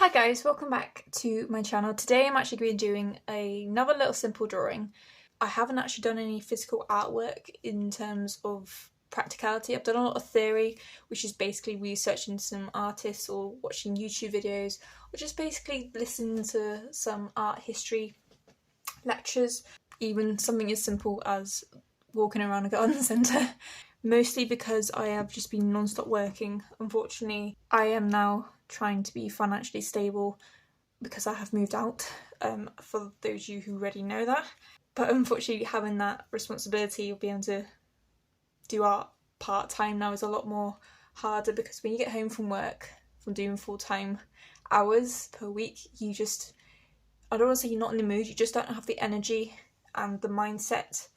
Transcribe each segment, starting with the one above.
Hi guys, welcome back to my channel. Today I'm actually going to be doing another little simple drawing. I haven't actually done any physical artwork in terms of practicality. I've done a lot of theory, which is basically researching some artists or watching YouTube videos or just basically listening to some art history lectures, even something as simple as walking around a garden centre. Mostly because I have just been non-stop working. Unfortunately, I am now trying to be financially stable because I have moved out, for those of you who already know that. But unfortunately, having that responsibility of being able to do art part-time now is a lot more harder, because when you get home from work, from doing full-time hours per week, you just, I don't want to say you're not in the mood, you just don't have the energy and the mindset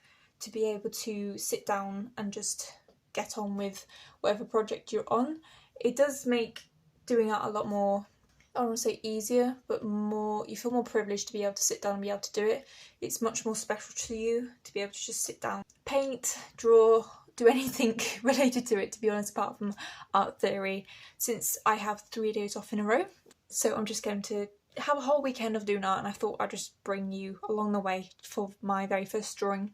to be able to sit down and just get on with whatever project you're on. It does make doing art a lot more, I don't want to say easier, but more, you feel more privileged to be able to sit down and be able to do it. It's much more special to you to be able to just sit down, paint, draw, do anything related to it, to be honest, apart from art theory, since I have 3 days off in a row. So I'm just going to have a whole weekend of doing art, and I thought I'd just bring you along the way for my very first drawing.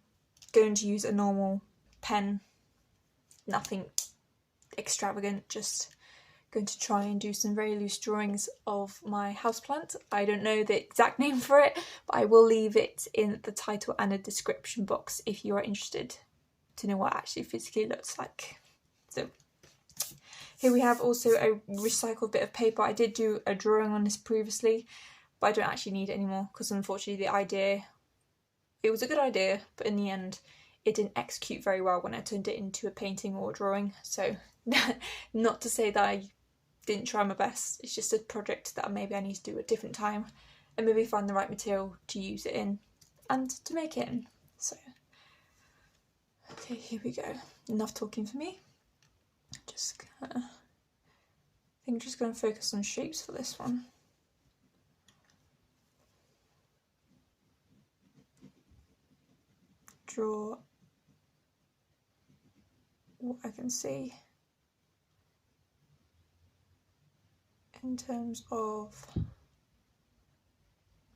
Going to use a normal pen, nothing extravagant, just going to try and do some very loose drawings of my houseplant. I don't know the exact name for it, but I will leave it in the title and a description box if you are interested to know what it actually physically looks like. So here we have also a recycled bit of paper. I did do a drawing on this previously, but I don't actually need it anymore because unfortunately the idea, it was a good idea, but in the end it didn't execute very well when I turned it into a painting or a drawing. So not to say that I didn't try my best, it's just a project that maybe I need to do at a different time and maybe find the right material to use it in and to make it in. So okay, here we go. Enough talking for me. I think I'm just going to focus on shapes for this one. Draw what I can see in terms of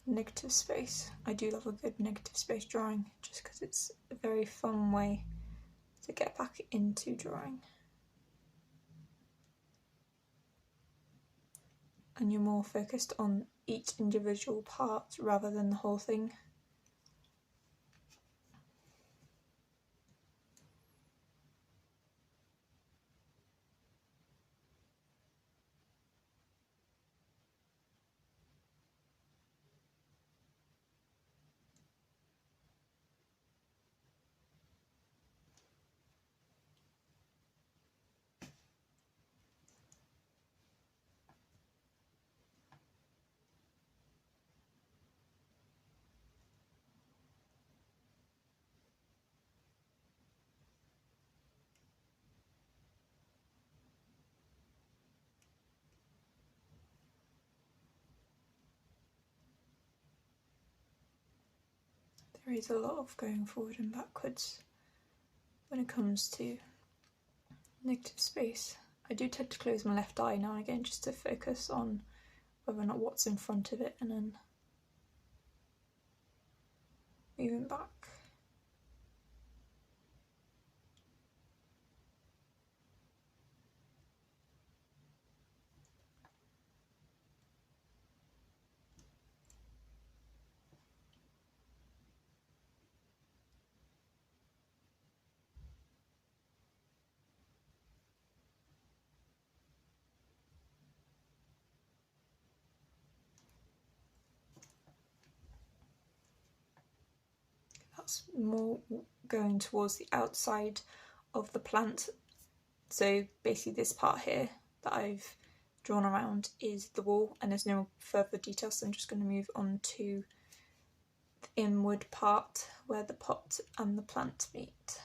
negative space. I do love a good negative space drawing just because it's a very fun way to get back into drawing. And you're more focused on each individual part rather than the whole thing. There is a lot of going forward and backwards when it comes to negative space. I do tend to close my left eye now and again just to focus on whether or not what's in front of it, and then moving back. That's more going towards the outside of the plant. So basically this part here that I've drawn around is the wall, and there's no further detail, so I'm just going to move on to the inward part where the pot and the plant meet.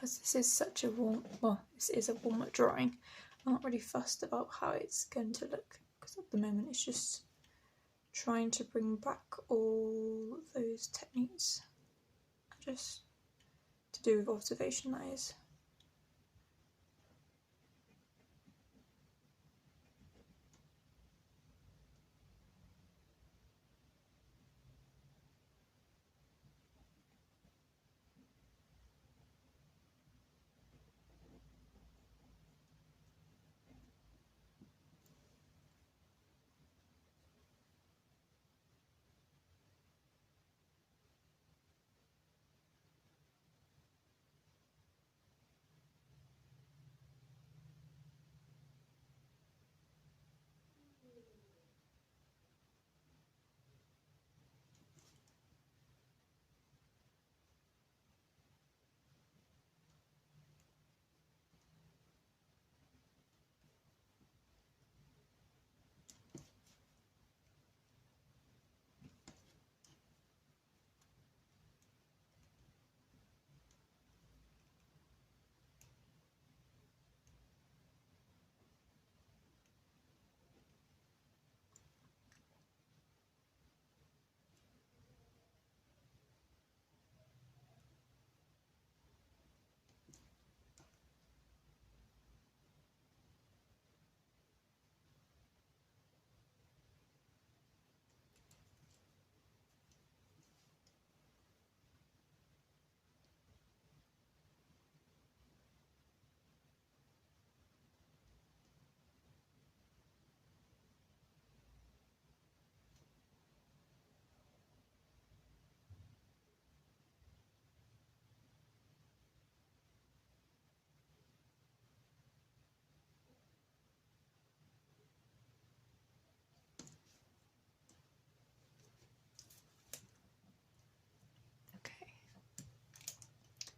because this is such a this is a warm-up drawing, I'm not really fussed about how it's going to look, because at the moment it's just trying to bring back all those techniques, just to do with observation, that is.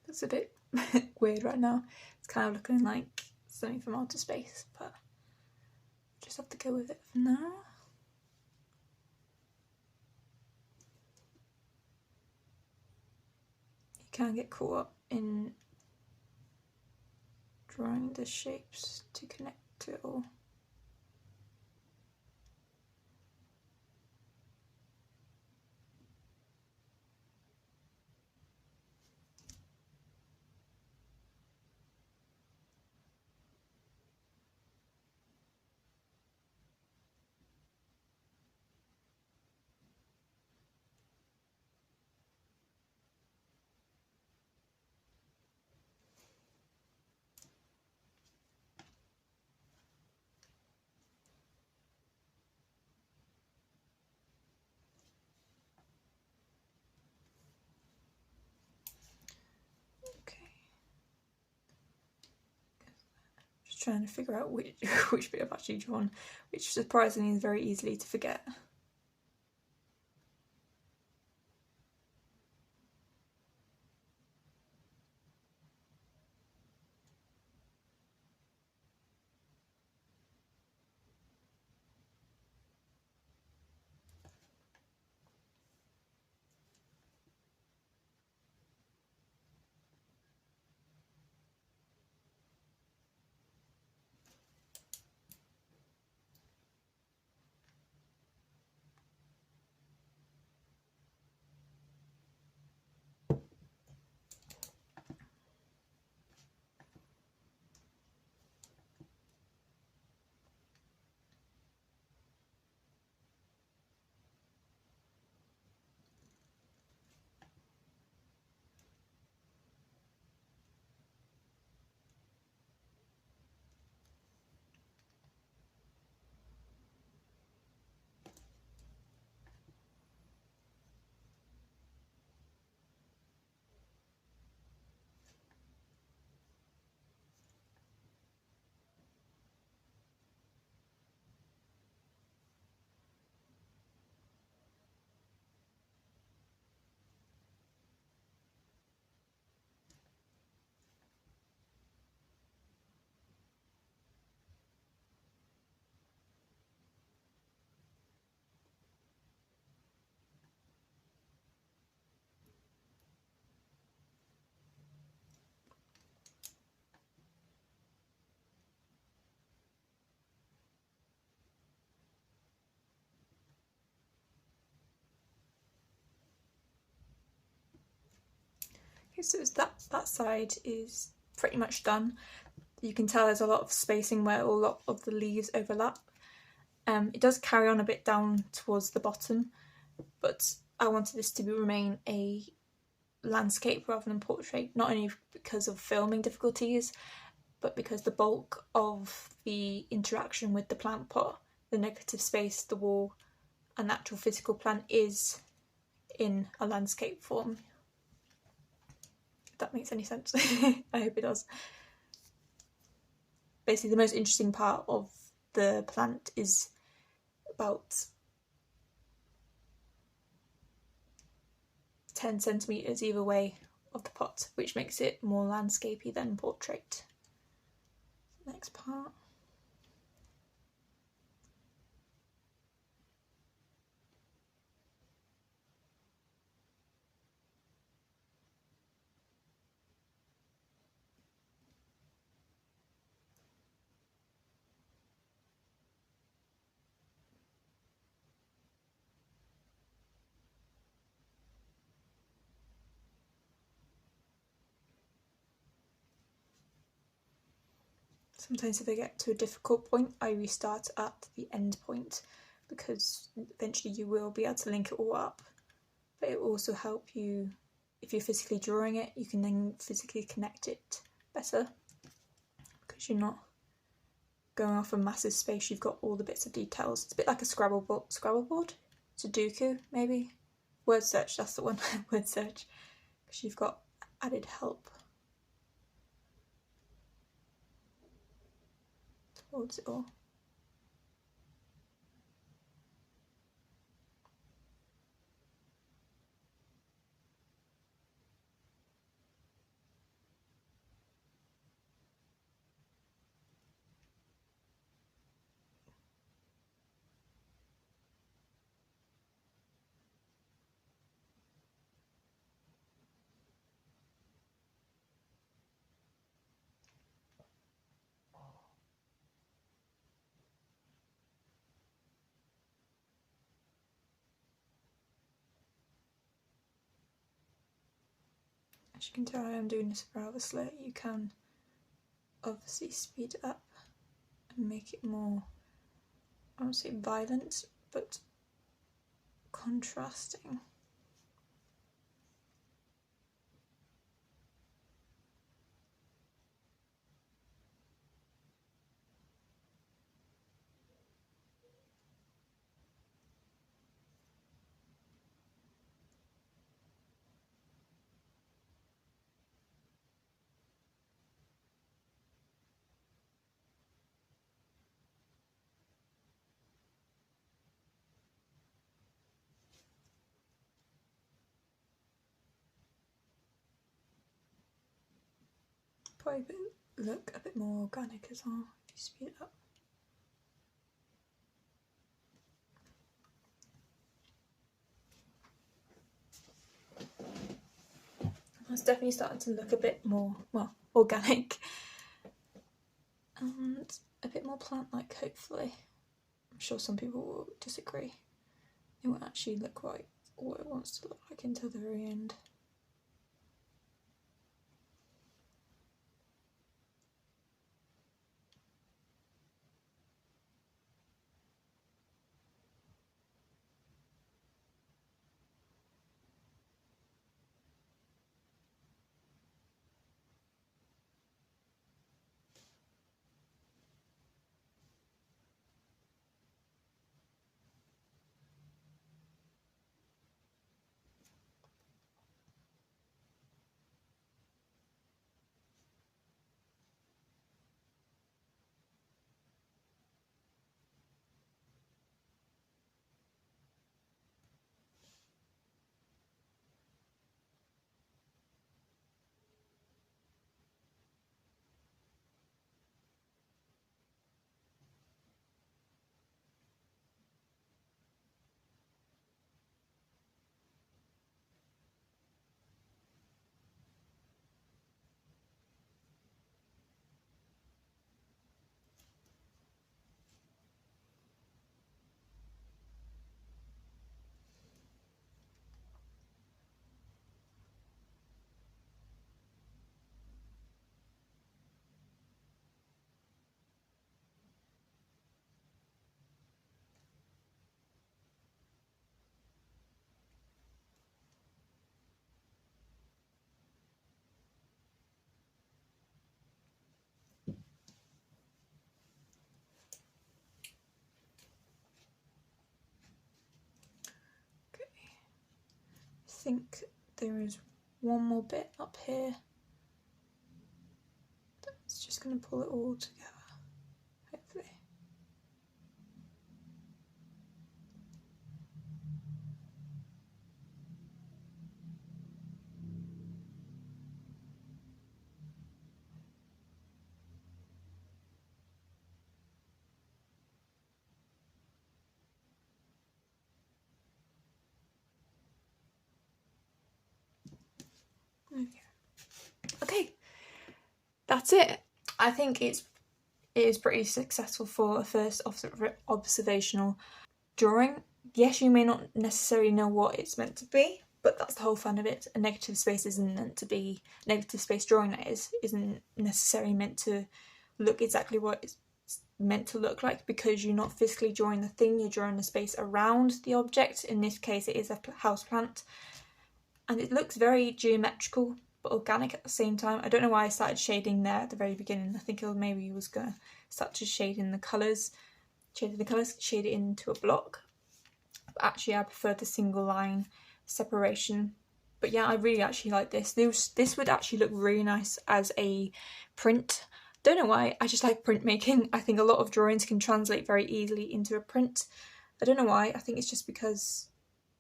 It's a bit weird right now. It's kind of looking like something from outer space, but just have to go with it for now. You can get caught up in drawing the shapes to connect to it all. Trying to figure out which bit I've actually drawn, which surprisingly is very easily to forget. Okay, so that side is pretty much done. You can tell there's a lot of spacing where a lot of the leaves overlap. It does carry on a bit down towards the bottom, but I wanted this to remain a landscape rather than portrait, not only because of filming difficulties, but because the bulk of the interaction with the plant pot, the negative space, the wall, and the actual physical plant is in a landscape form. If that makes any sense. I hope it does. Basically, the most interesting part of the plant is about 10 centimetres either way of the pot, which makes it more landscapey than portrait. Next part. Sometimes if I get to a difficult point, I restart at the end point, because eventually you will be able to link it all up. But it will also help you, if you're physically drawing it, you can then physically connect it better, because you're not going off a massive space, you've got all the bits of details. It's a bit like a Scrabble board? Sudoku, maybe? Word search, that's the one. Word search, because you've got added help towards it all. As you can tell, I am doing this rather slow. You can obviously speed it up and make it more, I won't say violent, but contrasting. Probably look a bit more organic as well if you speed it up. It's definitely starting to look a bit more, well, organic and a bit more plant-like, hopefully. I'm sure some people will disagree. It won't actually look quite what it wants to look like until the very end. think there is one more bit up here. It's just going to pull it all together, hopefully. Okay, that's it. I think it is pretty successful for a first observational drawing. Yes, you may not necessarily know what it's meant to be, but that's the whole fun of it. A negative space isn't meant to be, negative space drawing that isn't necessarily meant to look exactly what it's meant to look like, because you're not physically drawing the thing, you're drawing the space around the object. In this case, it is a houseplant, and it looks very geometrical but organic at the same time. I don't know why I started shading there at the very beginning. I think maybe was going to start to shade the colours, shade it into a block. But actually I prefer the single line separation. But yeah, I really actually like this. This would actually look really nice as a print. Don't know why, I just like printmaking. I think a lot of drawings can translate very easily into a print. I don't know why, I think it's just because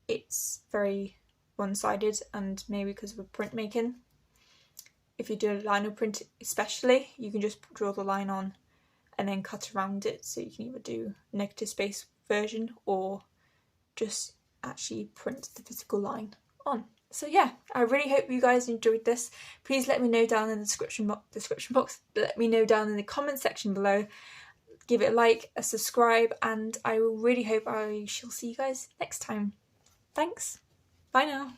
it's very one-sided, and maybe because of printmaking. If you do a lino print especially, you can just draw the line on and then cut around it, so you can either do negative space version or just actually print the physical line on. So yeah, I really hope you guys enjoyed this. Please let me know down in the description box, let me know down in the comment section below. Give it a like, a subscribe, and I will really hope I shall see you guys next time. Thanks, bye now.